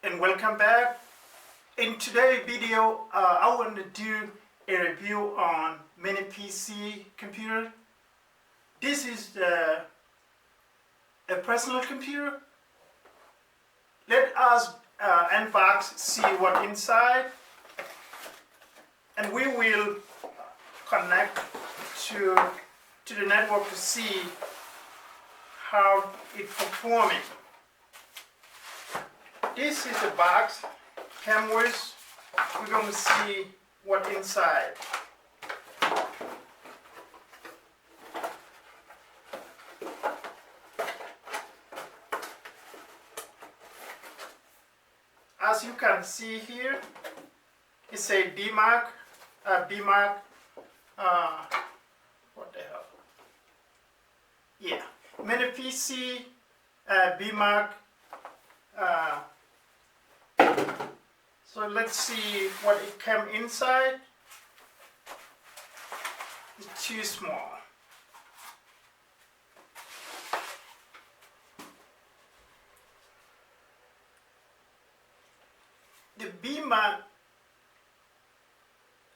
and welcome back. In today's video, I want to do a review on Mini PC computer. This is a personal computer. Let us unbox, see what inside, and we will connect to the network to see how it's performing. This is the box, cameras. We're going to see what's inside. As you can see here, it's a Bmax, what the hell? Yeah, Mini PC, Bmax. So let's see what it came inside. It's too small. The Bmax,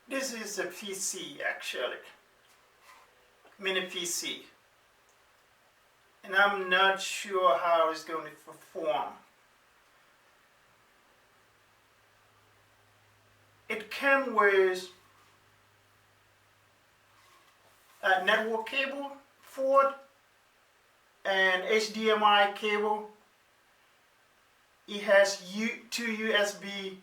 this is a PC actually, Mini PC. And I'm not sure how it's going to perform. It came with a network cable, port, and HDMI cable. It has two USB.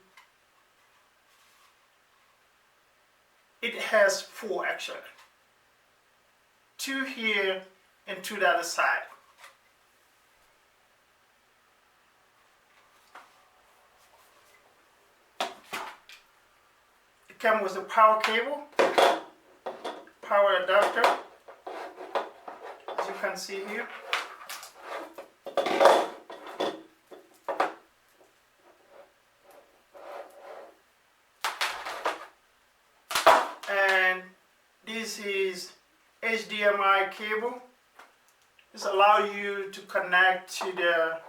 It has four actually. Two here and two the other side. It comes with a power cable, power adapter, as you can see here. And this is HDMI cable. This allows you to connect to the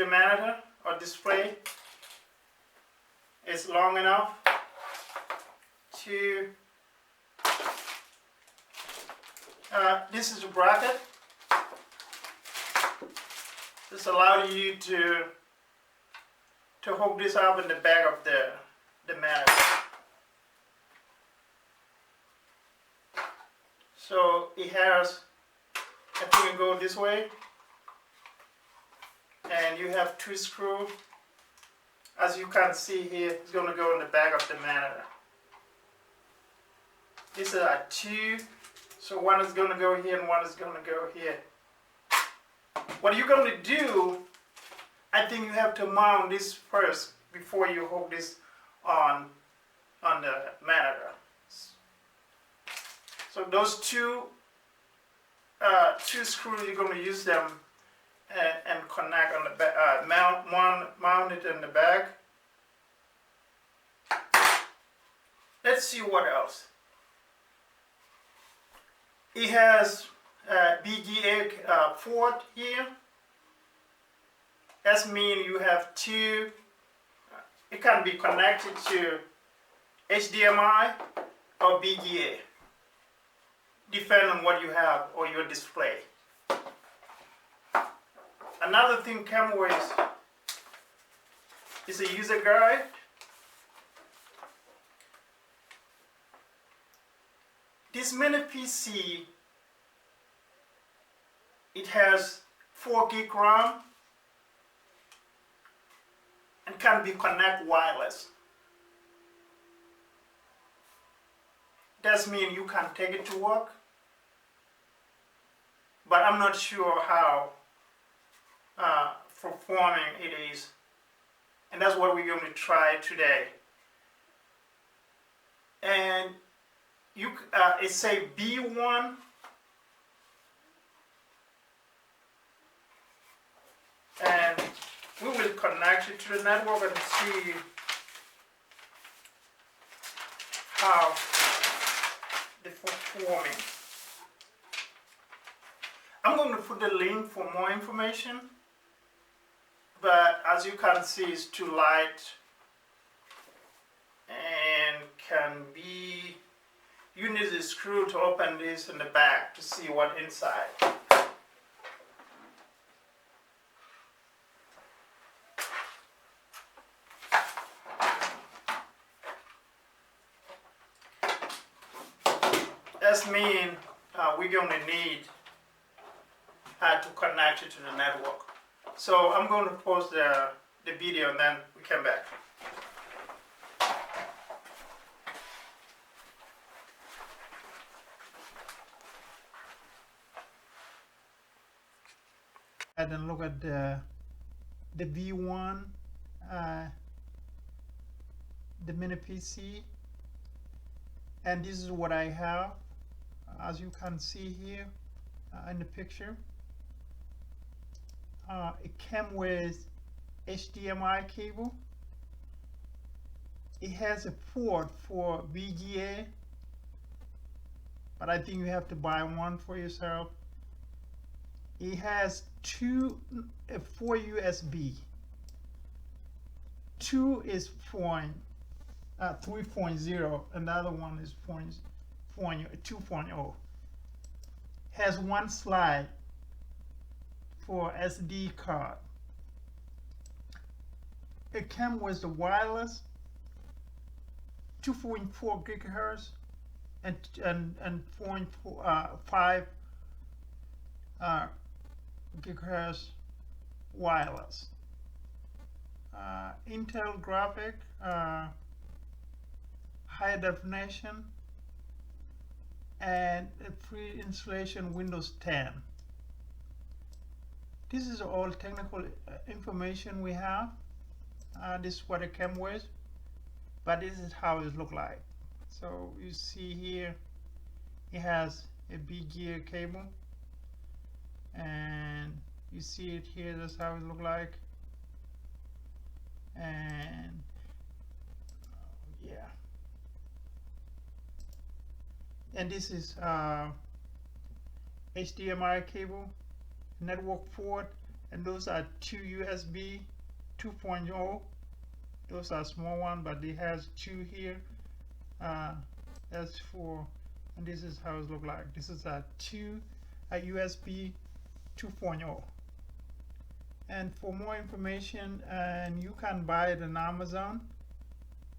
monitor or display. It's long enough to this is a bracket. This allows you to hook this up in the back of the monitor. So it has, I think it goes this way, and you have two screws. As you can see here, it's going to go in the back of the monitor. These are two, so one is going to go here and one is going to go here. What you're going to do, I think you have to mount this first before you hook this on the monitor. So those two screws, you're going to use them and connect on the back, mount it in the back. Let's see what else. It has BGA port here. That means you have two. It can be connected to HDMI or BGA, depending on what you have or your display. Another thing came with is a user guide. This Mini PC, it has 4 gig RAM and can be connected wireless. That means you can take it to work, but I'm not sure how performing it is, and that's what we're going to try today. And you it's a B1 and we will connect it to the network and see how the performing. I'm going to put the link for more information but as you can see, it's too light and can be, you need a screw to open this in the back to see what's inside. That means we're going to need to connect it to the network. So I'm going to pause the video and then we come back. And then look at the B1, the Mini PC, and this is what I have, as you can see here in the picture. It came with HDMI cable. It has a port for VGA, but I think you have to buy one for yourself. It has four USB. Two is 3.0 and the other one is 2.0. Has one slide for SD card. It came with the wireless 2.4 gigahertz and 0.5 gigahertz wireless. Intel graphic, high definition, and a pre-installation Windows 10. This is all technical information we have. This is what it came with, but this is how it looks like. So you see here, it has a big gear cable, and you see it here. That's how it looks like. And yeah, and this is HDMI cable, network port, and those are two USB 2.0. Those are small one, but it has two here. That's for, and this is how it looks like. This is a USB 2.0. And for more information, and you can buy it on Amazon.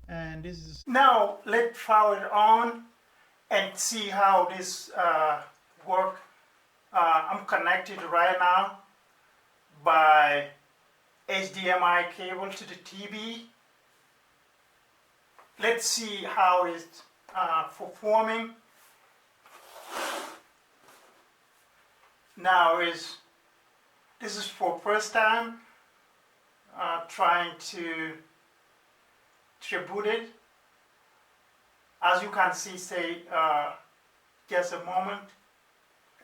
And this is, now let's power it on and see how this works. I'm connected right now by HDMI cable to the TV. Let's see how it's performing. Now this is for first time trying to boot it. As you can see, just a moment.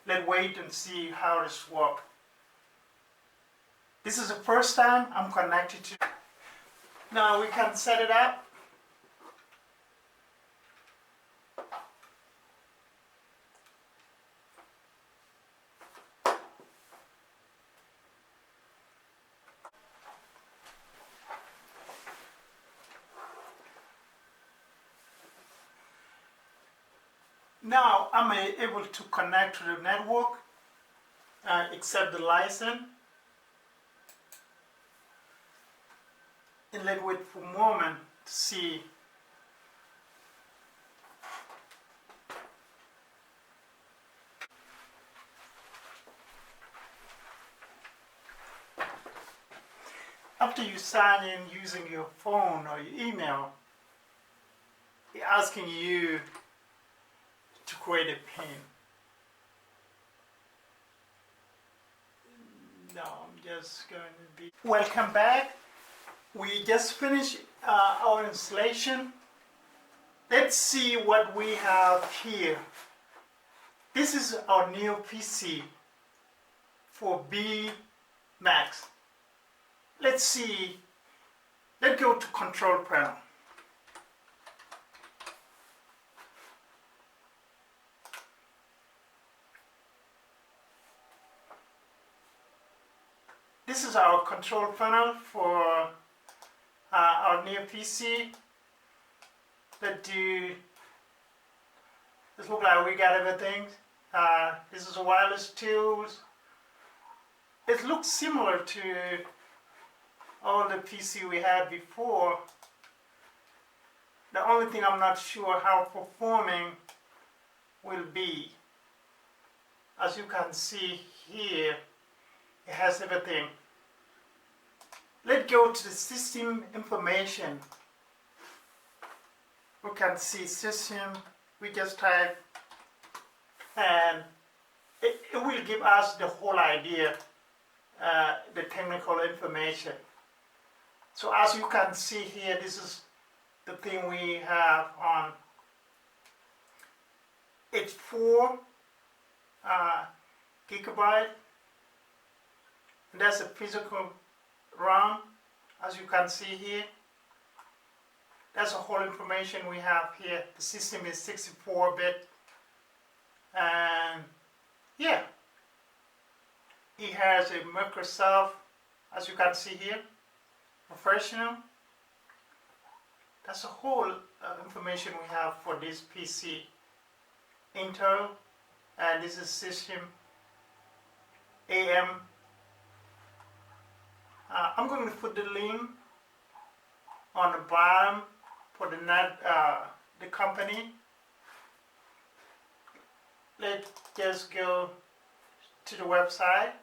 Let's wait and see how this works. This is the first time I'm connected to. Now we can set it up. Now I'm able to connect to the network, accept the license, and let's wait for a moment to see. After you sign in using your phone or your email, it's asking you to create a PIN. No, I'm just going to be... Welcome back. We just finished our installation. Let's see what we have here. This is our new PC for Bmax. Let's see. Let's go to control panel. This is our control panel for our new PC. Let's look like we got everything. This is wireless tools. It looks similar to all the PC we had before. The only thing I'm not sure how performing will be. As you can see here, it has everything. Let's go to the system information. We can see system. We just type, and it will give us the whole idea, the technical information. So as you can see here, this is the thing we have on. It's 4 gigabyte. And that's the physical RAM, as you can see here. That's the whole information we have here. The system is 64-bit. And yeah, it has a Microsoft, as you can see here, Professional. That's the whole information we have for this PC. Intel, and this is system AM. I'm going to put the link on the bottom for the company. Let's just go to the website.